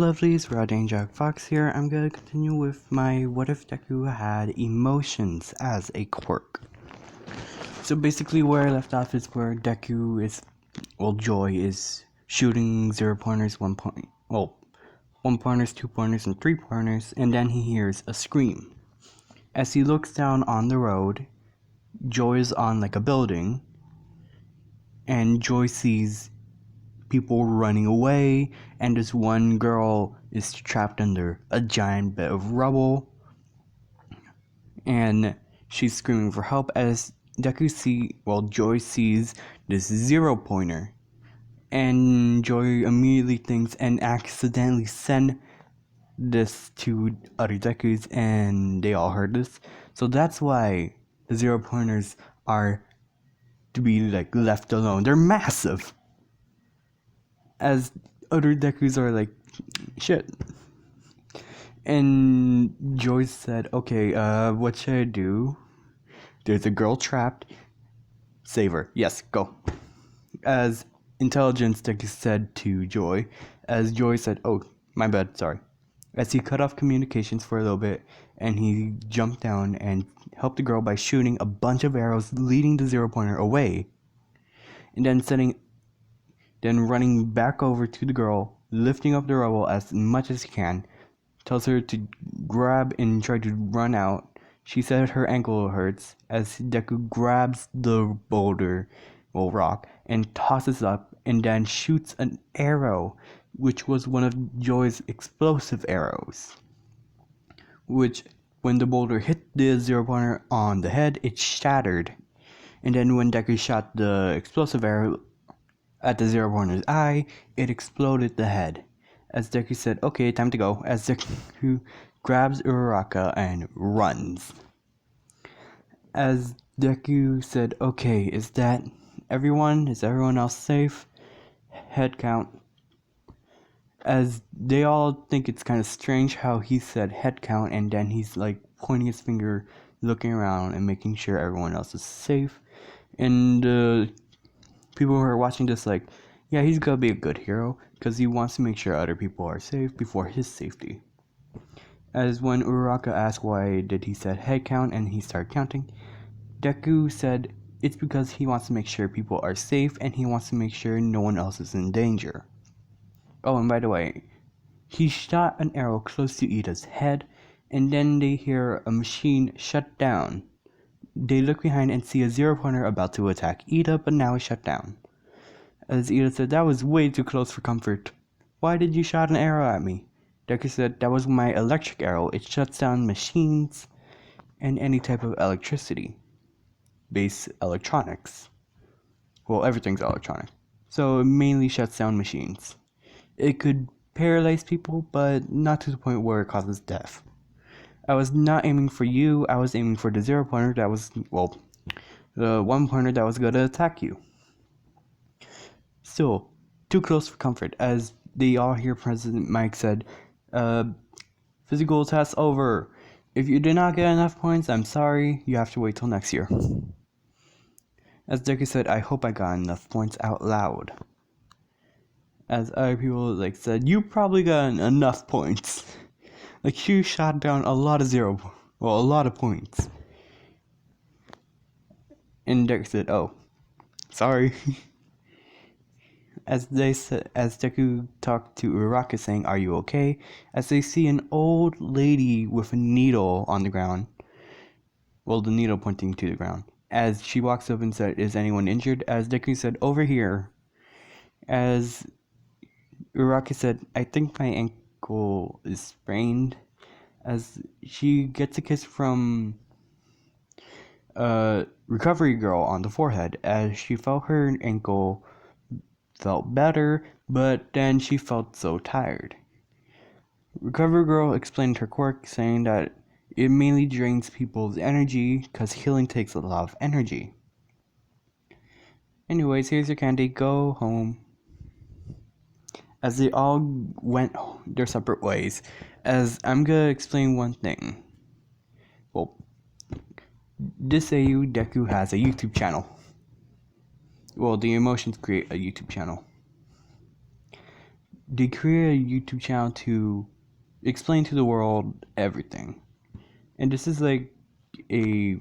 lovelies, Rodane Jack Fox here. I'm gonna continue with my what if Deku had emotions as a quirk. So basically where I left off is where Deku is, Joy is shooting 0-pointers, 1-pointers, 2-pointers, and 3-pointers, and then he hears a scream. As he looks down on the road, Joy is on like a building, and Joy sees people running away, and this one girl is trapped under a giant bed of rubble, and she's screaming for help as Joy sees this 0-pointer, and Joy immediately thinks and accidentally send this to other Dekus, and they all heard this. So that's why the 0-pointers are to be like left alone. They're massive. As other Dekus are like, shit. And Joyce said, okay, what should I do? There's a girl trapped. Save her. Yes, go. As Intelligence Deku said to Joy, as Joy said, oh, my bad, sorry. As he cut off communications for a little bit, and he jumped down and helped the girl by shooting a bunch of arrows leading the 0-pointer away. And then running back over to the girl, lifting up the rubble as much as he can, tells her to grab and try to run out. She said her ankle hurts as Deku grabs the rock, and tosses up and then shoots an arrow, which was one of Joy's explosive arrows. Which, when the boulder hit the 0-pointer on the head, it shattered. And then when Deku shot the explosive arrow at the 0-pointer's eye, it exploded the head. As Deku said, okay, time to go, as Deku grabs Uraraka and runs. As Deku said, okay, is that everyone? Is everyone else safe? Head count. As they all think it's kind of strange how he said head count, and then he's like pointing his finger, looking around and making sure everyone else is safe. And people who are watching this like, yeah, he's gonna be a good hero because he wants to make sure other people are safe before his safety. As when Uraraka asked why did he set head count and he started counting, Deku said it's because he wants to make sure people are safe and he wants to make sure no one else is in danger. Oh, and by the way, he shot an arrow close to Ida's head, and then they hear a machine shut down. They look behind and see a 0-pointer about to attack Ida, but now it's shut down. As Ida said, that was way too close for comfort. Why did you shot an arrow at me? Deku said, that was my electric arrow. It shuts down machines and any type of electricity-based electronics. Well, everything's electronic. So it mainly shuts down machines. It could paralyze people, but not to the point where it causes death. I was not aiming for you, I was aiming for the 0-pointer that was, the 1-pointer that was going to attack you. Still, too close for comfort, as they all hear President Mike said, physical test over. If you did not get enough points, I'm sorry, you have to wait till next year. As Deku said, I hope I got enough points out loud. As other people said, you probably got enough points. You shot down a lot of a lot of points. And Deku said, oh, sorry. As Deku talked to Uraraka saying, are you okay? As they see an old lady with a needle on the ground. Well, the needle pointing to the ground. As she walks up and said, is anyone injured? As Deku said, over here. As Uraraka said, I think my ankle is sprained. As she gets a kiss from a recovery girl on the forehead, as she felt her ankle felt better, but then she felt so tired. Recovery girl explained her quirk, saying that it mainly drains people's energy because healing takes a lot of energy. Anyways, here's your candy, go home. As they all went their separate ways, as I'm gonna explain one thing. Well, this AU Deku has a YouTube channel. Well, the Emotions create a YouTube channel. they created a YouTube channel to explain to the world everything. And this is like a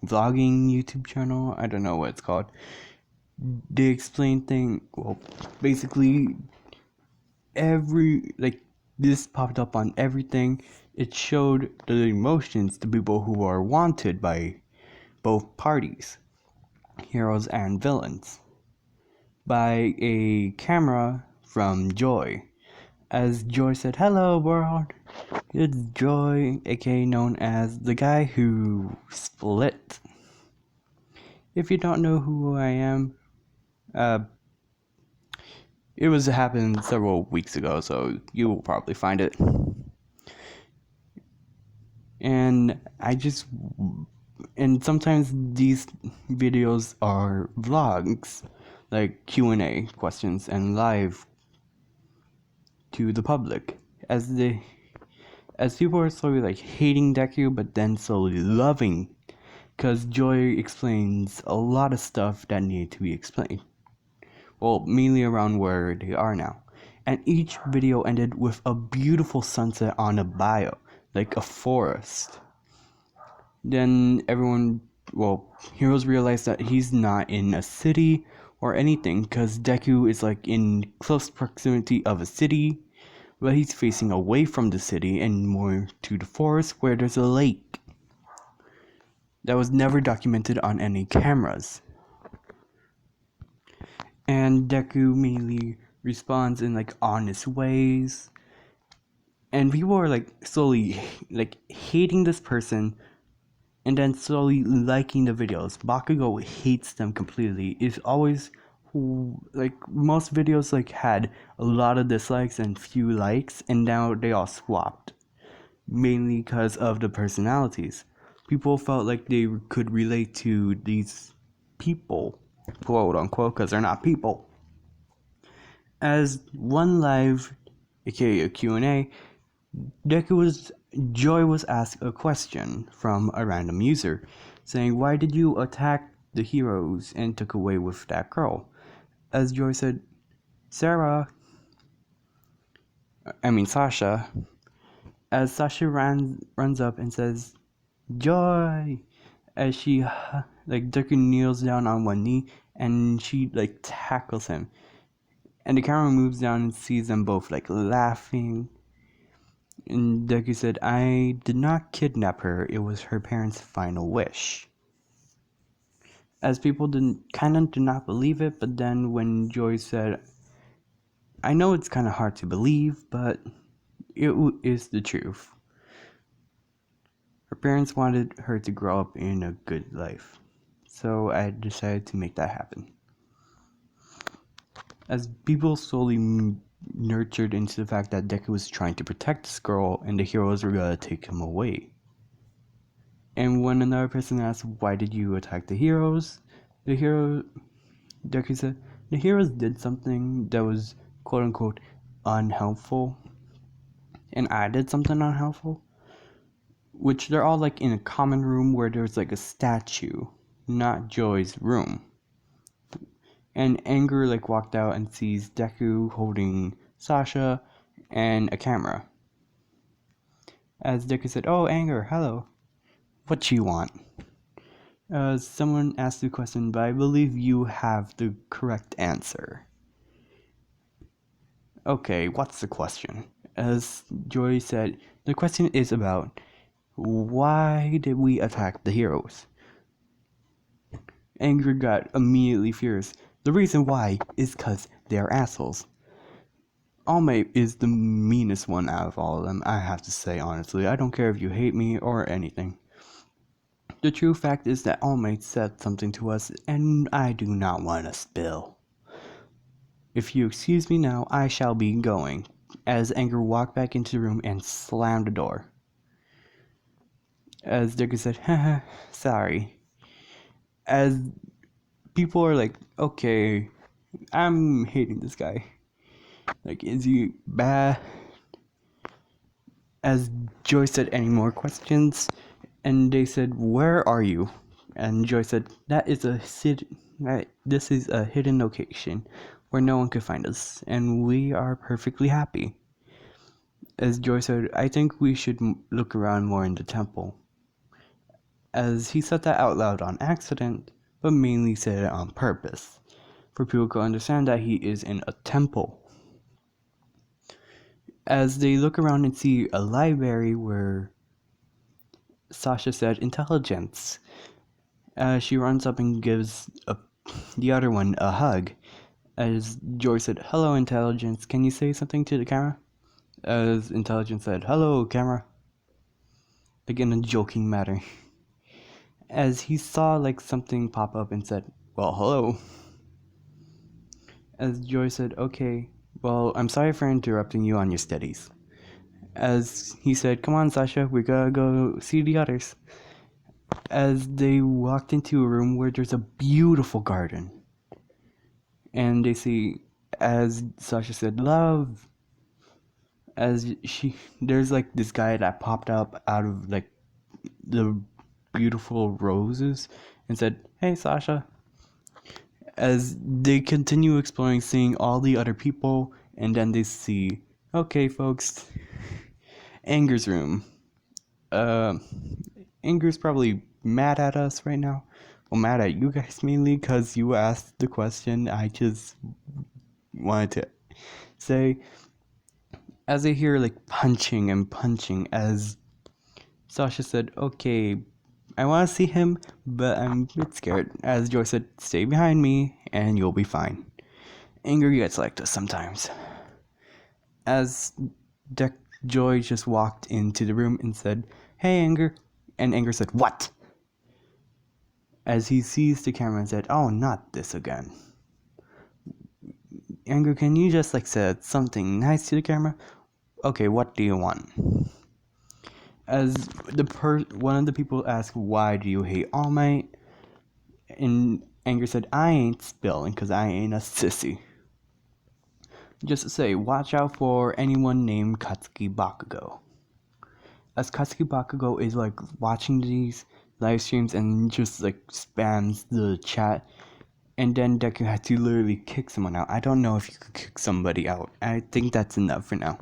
vlogging YouTube channel. I don't know what it's called. They explain things. Well, basically, this popped up on everything. It showed the emotions to people who are wanted by both parties, heroes and villains, by a camera from Joy. As Joy said, "Hello world, it's Joy, aka known as the guy who split." If you don't know who I am, uh, it happened several weeks ago, so you will probably find it. And sometimes these videos are vlogs, like Q&A questions and live to the public, as people are slowly like hating Deku, but then slowly loving, because Joy explains a lot of stuff that needed to be explained. Well, mainly around where they are now. And each video ended with a beautiful sunset on a bio, like a forest. Then heroes realize that he's not in a city or anything, because Deku is like in close proximity of a city, but he's facing away from the city and more to the forest where there's a lake that was never documented on any cameras. And Deku mainly responds in like honest ways, and people are like slowly like hating this person and then slowly liking the videos. Bakugo hates them completely. It's always like most videos like had a lot of dislikes and few likes, and now they all swapped, mainly because of the personalities. People felt like they could relate to these people, quote unquote, because they're not people. As one live, aka a Q&A, Joy was asked a question from a random user, saying, "Why did you attack the heroes and took away with that girl?" As Joy said, Sasha, as Sasha runs up and says, "Joy," as she, like, Deku kneels down on one knee and she, like, tackles him. And the camera moves down and sees them both, like, laughing. And Deku said, "I did not kidnap her, it was her parents' final wish." As people did not believe it, but then when Joy said, "I know it's kind of hard to believe, but it is the truth. Her parents wanted her to grow up in a good life, so I decided to make that happen." As people slowly nurtured into the fact that Deku was trying to protect this girl and the heroes were gonna take him away. And when another person asked, "Why did you attack the heroes?" Deku said, "The heroes did something that was quote unquote unhelpful, and I did something unhelpful." Which they're all like in a common room where there's like a statue, not Joy's room. And Anger like walked out and sees Deku holding Sasha and a camera. As Deku said, "Oh, Anger, hello. What you want?" Someone asked the question, but I believe you have the correct answer. "Okay, what's the question?" As Joy said, "The question is about why did we attack the heroes?" Anger got immediately furious. "The reason why is because they're assholes." All Might is the meanest one out of all of them, I have to say honestly. I don't care if you hate me or anything. The true fact is that All Might said something to us, and I do not want to spill. If you excuse me now, I shall be going. As Anger walked back into the room and slammed the door. As Deku said, "Haha, sorry." As people are like, "Okay, I'm hating this guy. Like, is he bad?" As Joy said, "Any more questions?" And they said, "Where are you?" And Joy said, this is a hidden location where no one could find us, and we are perfectly happy. As Joy said, I think we should look around more in the temple. As he said that out loud on accident, but mainly said it on purpose, for people to understand that he is in a temple. As they look around and see a library where Sasha said intelligence, she runs up and gives the other one a hug. As Joy said, "Hello, intelligence. Can you say something to the camera?" As intelligence said, "Hello, camera." Like in a joking manner. As he saw like something pop up and said, "Well, hello." As Joy said, "Okay, well, I'm sorry for interrupting you on your studies." As he said, "Come on, Sasha, we gotta go see the others." As they walked into a room where there's a beautiful garden. And they see, as Sasha said, "Love." As there's like this guy that popped up out of like the beautiful roses and said, "Hey, Sasha." As they continue exploring, seeing all the other people, and then they see, okay, folks, Anger's room. Anger's probably mad at us right now. Well, mad at you guys mainly because you asked the question. I just wanted to say, as I hear like punching and punching, as Sasha said, "Okay, I want to see him, but I'm a bit scared." As Joy said, "Stay behind me and you'll be fine." Anger gets like this sometimes. As Joy just walked into the room and said, "Hey, Anger." And Anger said, "What?" As he sees the camera and said, "Oh, not this again." "Anger, can you just like say something nice to the camera?" "Okay, what do you want?" As one of the people asked, "Why do you hate All Might?" And Anger said, "I ain't spilling because I ain't a sissy." Just to say, watch out for anyone named Katsuki Bakugo. As Katsuki Bakugo is like watching these live streams and just like spams the chat, and then Deku had to literally kick someone out. I don't know if you could kick somebody out. I think that's enough for now.